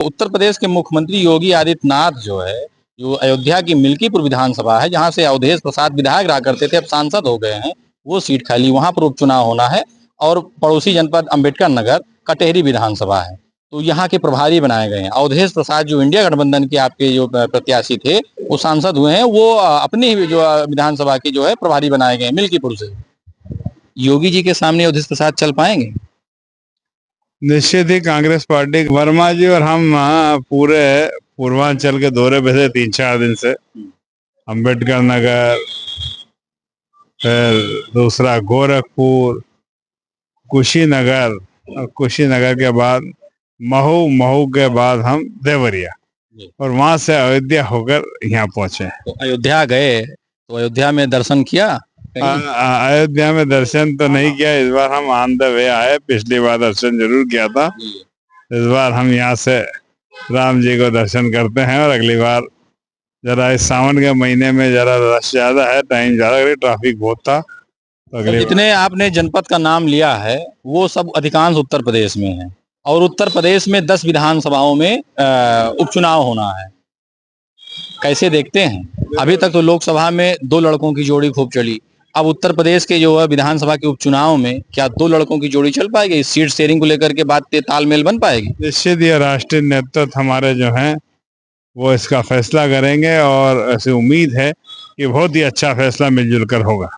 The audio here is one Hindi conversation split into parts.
उत्तर प्रदेश के मुख्यमंत्री योगी आदित्यनाथ जो है, जो अयोध्या की मिल्कीपुर विधानसभा है, जहां से अवधेश प्रसाद विधायक रहा करते थे, अब सांसद हो गए हैं, वो सीट खाली, वहां पर उपचुनाव होना है। और पड़ोसी जनपद अंबेडकर नगर कटेहरी विधानसभा है, तो यहाँ के प्रभारी बनाए गए हैं। अवधेश प्रसाद जो इंडिया गठबंधन के आपके जो प्रत्याशी थे, वो सांसद हुए हैं, वो अपनी जो विधानसभा के जो है प्रभारी बनाए गए हैं मिल्कीपुर से। योगी जी के सामने अवधेश प्रसाद चल पाएंगे? निश्चित ही कांग्रेस पार्टी, वर्मा जी और हम पूरे पूर्वांचल के दौरे पे थे 3-4 दिन से। अंबेडकर नगर, फिर दूसरा गोरखपुर, कुशीनगर, और कुशीनगर के बाद महू, महू के बाद हम देवरिया, और वहां से अयोध्या होकर यहाँ पहुंचे। तो अयोध्या गए, तो अयोध्या में दर्शन किया? अयोध्या में दर्शन तो नहीं किया, इस बार हम ऑन द वे आए। पिछली बार दर्शन जरूर किया था, इस बार हम यहाँ से राम जी को दर्शन करते हैं। और अगली बार जरा इस सावन के महीने में जरा रश ज्यादा है, टाइम ज्यादा, ट्रैफिक बहुत था, तो जितने आपने जनपद का नाम लिया है वो सब अधिकांश उत्तर प्रदेश में है, और उत्तर प्रदेश में 10 विधानसभाओं में उपचुनाव होना है। कैसे देखते हैं? अभी तक तो लोकसभा में 2 लड़कों की जोड़ी खूब चली, अब उत्तर प्रदेश के जो है विधानसभा के उपचुनाव में क्या 2 लड़कों की जोड़ी चल पाएगी? इस सीट शेयरिंग को लेकर के बात तालमेल बन पाएगी? निश्चित ये राष्ट्रीय नेतृत्व हमारे जो हैं वो इसका फैसला करेंगे, और ऐसी उम्मीद है कि बहुत ही अच्छा फैसला मिलजुल कर होगा।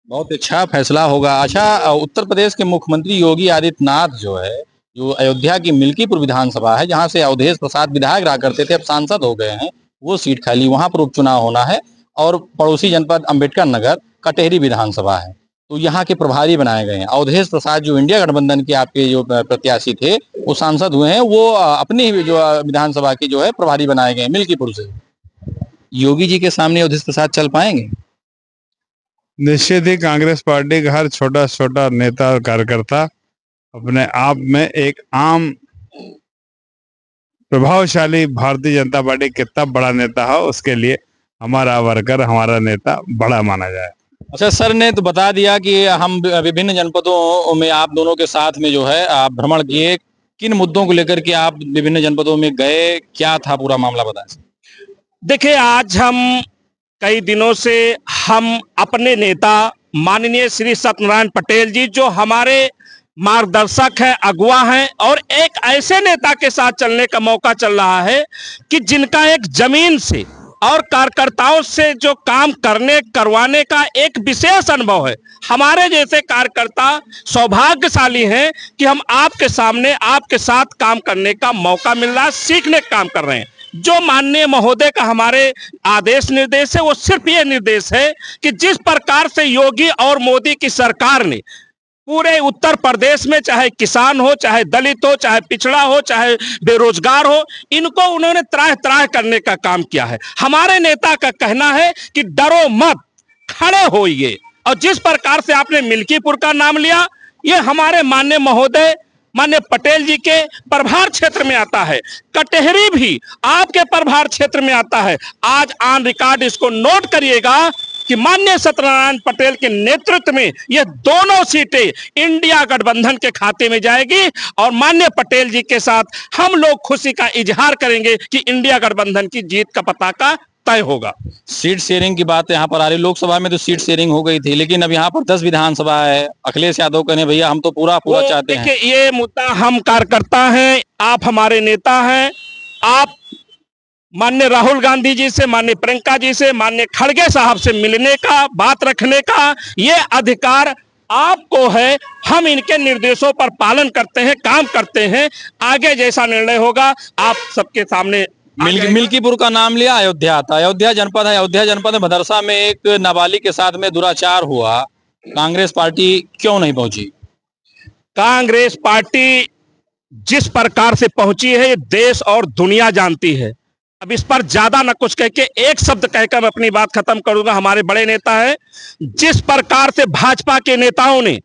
बहुत अच्छा फैसला होगा। अच्छा, उत्तर प्रदेश के मुख्यमंत्री योगी आदित्यनाथ जो है, जो अयोध्या की मिल्कीपुर विधानसभा है, जहां से अवधेश प्रसाद विधायक रहा करते थे, अब सांसद हो गए हैं, वो सीट खाली, वहां पर उपचुनाव होना है। और पड़ोसी जनपद अंबेडकर नगर कटेहरी विधानसभा है, तो यहाँ के प्रभारी बनाए गए हैं। अवधेश प्रसाद जो इंडिया गठबंधन के आपके जो प्रत्याशी थे, वो सांसद हुए हैं, वो अपनी जो विधानसभा के जो है प्रभारी बनाए गए हैं मिल्कीपुर से। योगी जी के सामने अवधेश प्रसाद चल पाएंगे? निश्चित ही कांग्रेस पार्टी का हर छोटा छोटा नेता और कार्यकर्ता अपने आप में एक आम प्रभावशाली भारतीय जनता पार्टी कितना बड़ा नेता हो, उसके लिए हमारा वर्कर, हमारा नेता बड़ा माना जाए। अच्छा, सर ने तो बता दिया कि हम विभिन्न जनपदों में आप दोनों के साथ में जो है आप भ्रमण किए। किन मुद्दों को लेकर के आप विभिन्न जनपदों में गए, क्या था पूरा मामला, बताएं। देखिए, आज हम कई दिनों से हम अपने नेता माननीय श्री सत्यनारायण पटेल जी, जो हमारे मार्गदर्शक हैं, अगुवा हैं, और एक ऐसे नेता के साथ चलने का मौका चल रहा है कि जिनका एक जमीन से और कार्यकर्ताओं से जो काम करवाने का एक विशेष अनुभव है। हमारे जैसे कार्यकर्ता सौभाग्यशाली हैं कि हम आपके सामने, आपके साथ काम करने का मौका मिल रहा है, सीखने का काम कर रहे हैं। जो माननीय महोदय का हमारे आदेश निर्देश है, वो सिर्फ ये निर्देश है कि जिस प्रकार से योगी और मोदी की सरकार ने पूरे उत्तर प्रदेश में, चाहे किसान हो, चाहे दलित हो, चाहे पिछड़ा हो, चाहे बेरोजगार हो, इनको उन्होंने त्राह त्राह करने का काम किया है। हमारे नेता का कहना है कि डरो मत, खड़े होइए। और जिस प्रकार से आपने मिल्कीपुर का नाम लिया, ये हमारे माननीय महोदय माननीय पटेल जी के प्रभार क्षेत्र में आता है। कटेहरी भी आपके प्रभार क्षेत्र में आता है। आज ऑन रिकॉर्ड इसको नोट करिएगा कि माननीय सत्यनारायण पटेल के नेतृत्व में ये दोनों सीटें इंडिया गठबंधन के खाते में जाएगी, और माननीय पटेल जी के साथ हम लोग खुशी का इजहार करेंगे कि इंडिया गठबंधन की जीत का पताका तय होगा। सीट शेयरिंग की बात यहाँ पर आ रही, लोकसभा में तो सीट शेयरिंग हो गई थी, लेकिन अब यहाँ पर 10 विधानसभा है। अखिलेश यादव कहने भैया हम तो पूरा चाहते हैं। ये मुद्दा, हम कार्यकर्ता हैं, आप हमारे नेता हैं, आप माननीय राहुल गांधी जी से, माननीय प्रियंका जी से, माननीय खड़गे साहब से मिलने का, बात रखने का ये अधिकार आपको है। हम इनके निर्देशों पर पालन करते हैं, काम करते हैं। आगे जैसा निर्णय होगा आप सबके सामने। मिल्कीपुर का नाम लिया, अयोध्या था, अयोध्या जनपद है। अयोध्या जनपद में मदरसा में एक नाबालिग के साथ में दुराचार हुआ, कांग्रेस पार्टी क्यों नहीं पहुंची? कांग्रेस पार्टी जिस प्रकार से पहुंची है, ये देश और दुनिया जानती है। अब इस पर ज्यादा न कुछ कह के एक शब्द कहकर मैं अपनी बात खत्म करूंगा। हमारे बड़े नेता हैं, जिस प्रकार से भाजपा के नेताओं ने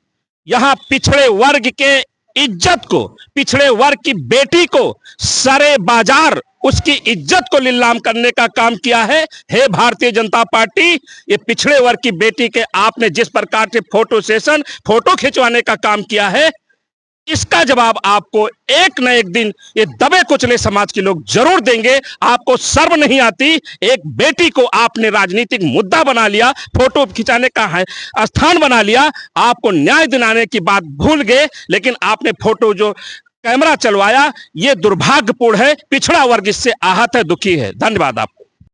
यहां पिछड़े वर्ग के इज्जत को, पिछड़े वर्ग की बेटी को सरे बाजार उसकी इज्जत को नीलाम करने का काम किया है। हे भारतीय जनता पार्टी, ये पिछड़े वर्ग की बेटी के आपने जिस प्रकार से फोटो सेशन, फोटो खिंचवाने का काम किया है, इसका जवाब आपको एक न एक दिन ये दबे कुचले समाज के लोग जरूर देंगे। आपको शर्म नहीं आती? एक बेटी को आपने राजनीतिक मुद्दा बना लिया, फोटो खिंचाने का है स्थान बना लिया। आपको न्याय दिलाने की बात भूल गए, लेकिन आपने फोटो जो कैमरा चलवाया, ये दुर्भाग्यपूर्ण है। पिछड़ा वर्ग इससे आहत है, दुखी है। धन्यवाद आप।